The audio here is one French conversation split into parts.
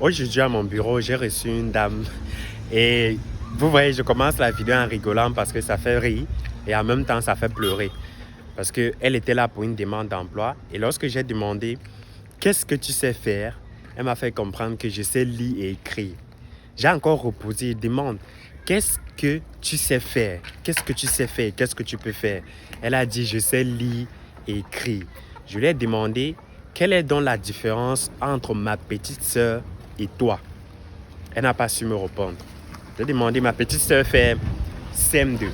Aujourd'hui, à mon bureau, j'ai reçu une dame. Et vous voyez, je commence la vidéo en rigolant parce que ça fait rire et en même temps, ça fait pleurer. Parce qu'elle était là pour une demande d'emploi. Et lorsque j'ai demandé qu'est-ce que tu sais faire, elle m'a fait comprendre que je sais lire et écrire. J'ai encore reposé, demande qu'est-ce que tu sais faire? Qu'est-ce que tu sais faire? Qu'est-ce que tu peux faire? Elle a dit je sais lire et écrire. Je lui ai demandé quelle est donc la différence entre ma petite sœur et toi? Elle n'a pas su me répondre. J'ai demandé, ma petite sœur fait CM2.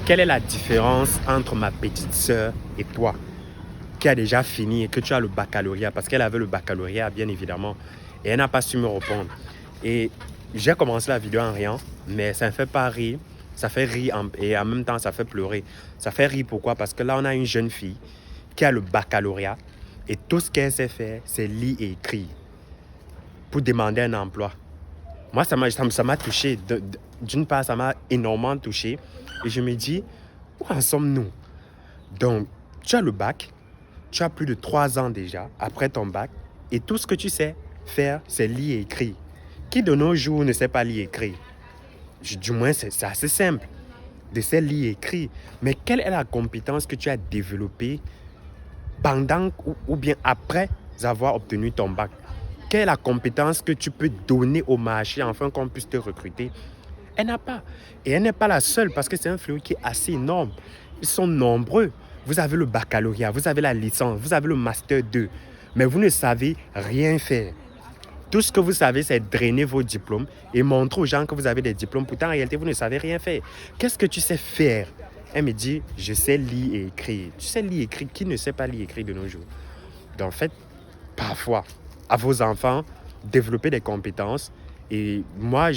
Quelle est la différence entre ma petite sœur et toi, qui a déjà fini et que tu as le baccalauréat? Parce qu'elle avait le baccalauréat, bien évidemment. Et elle n'a pas su me répondre. Et j'ai commencé la vidéo en riant, mais ça ne fait pas rire. Ça fait rire et en même temps, ça fait pleurer. Ça fait rire pourquoi? Parce que là, on a une jeune fille qui a le baccalauréat et tout ce qu'elle sait faire, c'est lire et écrire pour demander un emploi. Moi, ça m'a touché. D'une part, ça m'a énormément touché. Et je me dis, où en sommes-nous? Donc, tu as le bac, tu as plus de 3 ans déjà après ton bac, et tout ce que tu sais faire, c'est lire et écrire. Qui de nos jours ne sait pas lire et écrire? Du moins, c'est assez simple de savoir lire et écrire. Mais quelle est la compétence que tu as développée pendant ou bien après avoir obtenu ton bac? Quelle est la compétence que tu peux donner au marché afin qu'on puisse te recruter? Elle n'a pas. Et elle n'est pas la seule parce que c'est un fléau qui est assez énorme. Ils sont nombreux. Vous avez le baccalauréat, vous avez la licence, vous avez le master 2. Mais vous ne savez rien faire. Tout ce que vous savez, c'est drainer vos diplômes et montrer aux gens que vous avez des diplômes. Pourtant, en réalité, vous ne savez rien faire. Qu'est-ce que tu sais faire? Elle me dit, je sais lire et écrire. Tu sais lire et écrire? Qui ne sait pas lire et écrire de nos jours? Donc, en fait, parfois, à vos enfants, développer des compétences. Et moi,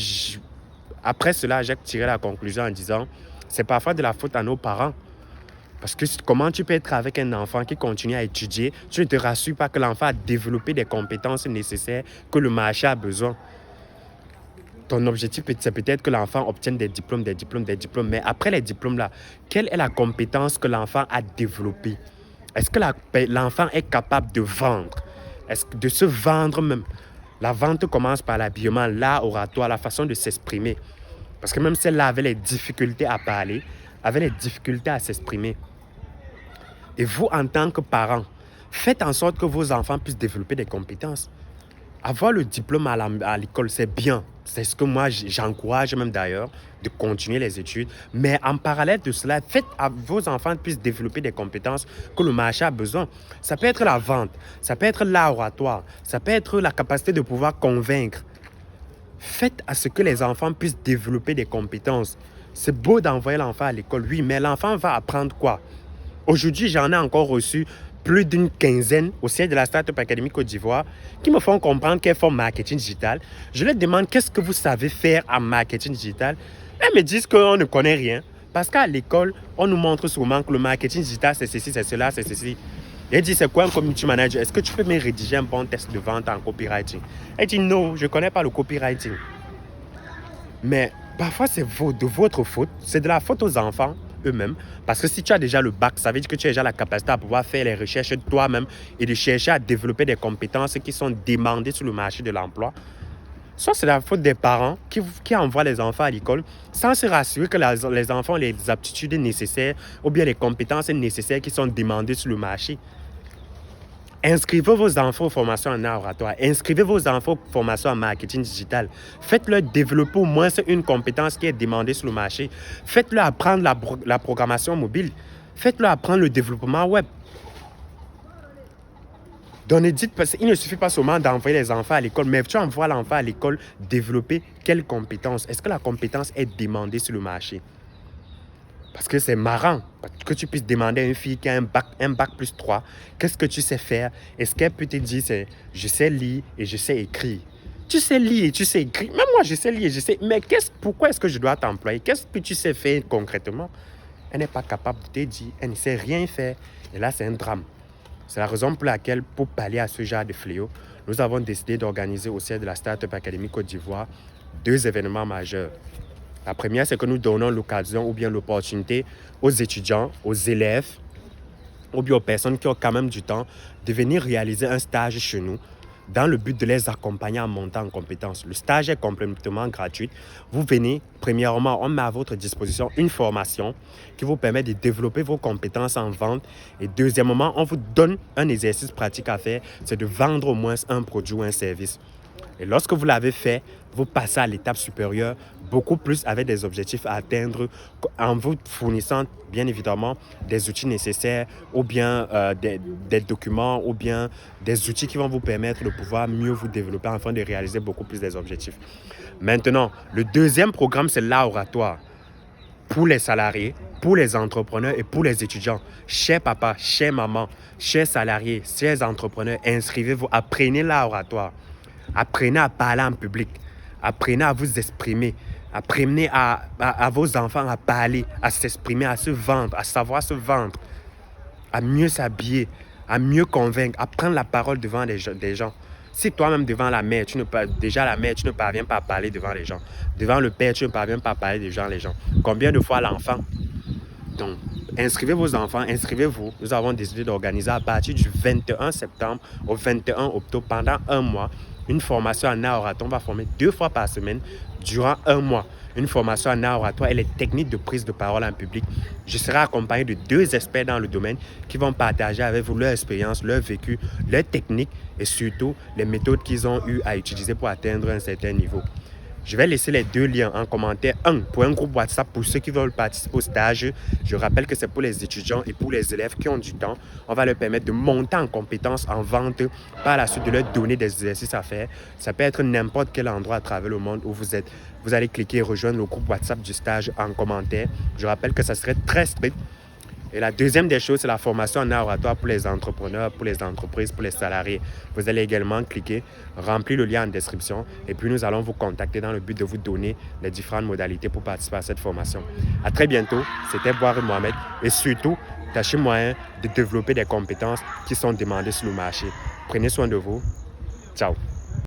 après cela, j'ai tiré la conclusion en disant, c'est parfois de la faute à nos parents. Parce que comment tu peux être avec un enfant qui continue à étudier, tu ne te rassures pas que l'enfant a développé des compétences nécessaires que le marché a besoin. Ton objectif, c'est peut-être que l'enfant obtienne des diplômes. Mais après les diplômes-là, quelle est la compétence que l'enfant a développée? Est-ce que l'enfant est capable de vendre? Est-ce que de se vendre même? La vente commence par l'habillement, l'art oratoire, la façon de s'exprimer. Parce que même celle-là avait les difficultés à parler, avait les difficultés à s'exprimer. Et vous, en tant que parent, faites en sorte que vos enfants puissent développer des compétences. Avoir le diplôme à l'école, c'est bien. C'est ce que moi, j'encourage même d'ailleurs, de continuer les études. Mais en parallèle de cela, faites à vos enfants puissent développer des compétences que le marché a besoin. Ça peut être la vente, ça peut être l'art oratoire, ça peut être la capacité de pouvoir convaincre. Faites à ce que les enfants puissent développer des compétences. C'est beau d'envoyer l'enfant à l'école, oui, mais l'enfant va apprendre quoi? Aujourd'hui, j'en ai encore reçu plus d'une quinzaine au siège de la Startup Academy Côte d'Ivoire qui me font comprendre qu'elles font marketing digital. Je leur demande qu'est-ce que vous savez faire en marketing digital. Elles me disent qu'on ne connaît rien. Parce qu'à l'école, on nous montre souvent que le marketing digital, c'est ceci, c'est cela, c'est ceci. Elle dit, c'est quoi un community manager? Est-ce que tu peux me rédiger un bon test de vente en copywriting? Elle dit, non, je ne connais pas le copywriting. Mais parfois, c'est de votre faute. C'est de la faute aux enfants eux-mêmes. Parce que si tu as déjà le bac, ça veut dire que tu as déjà la capacité à pouvoir faire les recherches toi-même et de chercher à développer des compétences qui sont demandées sur le marché de l'emploi. Soit c'est la faute des parents qui envoient les enfants à l'école sans se rassurer que les enfants ont les aptitudes nécessaires ou bien les compétences nécessaires qui sont demandées sur le marché. Inscrivez vos enfants aux formations en art oratoire. Inscrivez vos enfants aux formations en marketing digital. Faites-leur développer au moins une compétence qui est demandée sur le marché. Faites-leur apprendre la programmation mobile. Faites-leur apprendre le développement web. Donc, ne dites pas, il ne suffit pas seulement d'envoyer les enfants à l'école, mais tu envoies l'enfant à l'école développer quelle compétence? Est-ce que la compétence est demandée sur le marché? Parce que c'est marrant que tu puisses demander à une fille qui a un bac plus 3, qu'est-ce que tu sais faire? Et ce qu'elle peut te dire, c'est je sais lire et je sais écrire. Tu sais lire et tu sais écrire. Même moi, je sais lire et je sais. Mais pourquoi est-ce que je dois t'employer? Qu'est-ce que tu sais faire concrètement? Elle n'est pas capable de te dire. Elle ne sait rien faire. Et là, c'est un drame. C'est la raison pour laquelle, pour pallier à ce genre de fléau, nous avons décidé d'organiser au sein de la Startup Academy Côte d'Ivoire 2 événements majeurs. La première, c'est que nous donnons l'occasion ou bien l'opportunité aux étudiants, aux élèves ou bien aux personnes qui ont quand même du temps de venir réaliser un stage chez nous dans le but de les accompagner en montant en compétences. Le stage est complètement gratuit. Vous venez, premièrement, on met à votre disposition une formation qui vous permet de développer vos compétences en vente. Et deuxièmement, on vous donne un exercice pratique à faire, c'est de vendre au moins un produit ou un service. Et lorsque vous l'avez fait, vous passez à l'étape supérieure, beaucoup plus avec des objectifs à atteindre en vous fournissant bien évidemment des outils nécessaires ou bien des documents ou bien des outils qui vont vous permettre de pouvoir mieux vous développer afin de réaliser beaucoup plus des objectifs. Maintenant, le deuxième programme, c'est l'oratoire. Pour les salariés, pour les entrepreneurs et pour les étudiants. Chers papa, chers maman, chers salariés, chers entrepreneurs, inscrivez-vous, apprenez l'oratoire. Apprenez à parler en public. Apprenez à vous exprimer. Apprenez à vos enfants à parler, à s'exprimer, à se vendre, à savoir se vendre, à mieux s'habiller, à mieux convaincre, à prendre la parole devant des gens. Si toi-même devant la mère, tu ne parviens pas à parler devant les gens. Devant le père, tu ne parviens pas à parler devant les gens. Combien de fois l'enfant? Donc, inscrivez vos enfants, inscrivez-vous. Nous avons décidé d'organiser à partir du 21 septembre au 21 octobre pendant un mois une formation en art oratoire. On va former 2 fois par semaine durant un mois. Une formation en art oratoire et les techniques de prise de parole en public. Je serai accompagné de 2 experts dans le domaine qui vont partager avec vous leur expérience, leur vécu, leurs techniques et surtout les méthodes qu'ils ont eu à utiliser pour atteindre un certain niveau. Je vais laisser les 2 liens en commentaire. Un, pour un groupe WhatsApp pour ceux qui veulent participer au stage. Je rappelle que c'est pour les étudiants et pour les élèves qui ont du temps. On va leur permettre de monter en compétences en vente. Par la suite, de leur donner des exercices à faire. Ça peut être n'importe quel endroit à travers le monde où vous êtes. Vous allez cliquer et rejoindre le groupe WhatsApp du stage en commentaire. Je rappelle que ça serait très strict. Et la deuxième des choses, c'est la formation en art oratoire pour les entrepreneurs, pour les entreprises, pour les salariés. Vous allez également cliquer, remplir le lien en description et puis nous allons vous contacter dans le but de vous donner les différentes modalités pour participer à cette formation. À très bientôt, c'était Boire Mohamed et surtout, tâchez moyen de développer des compétences qui sont demandées sur le marché. Prenez soin de vous. Ciao.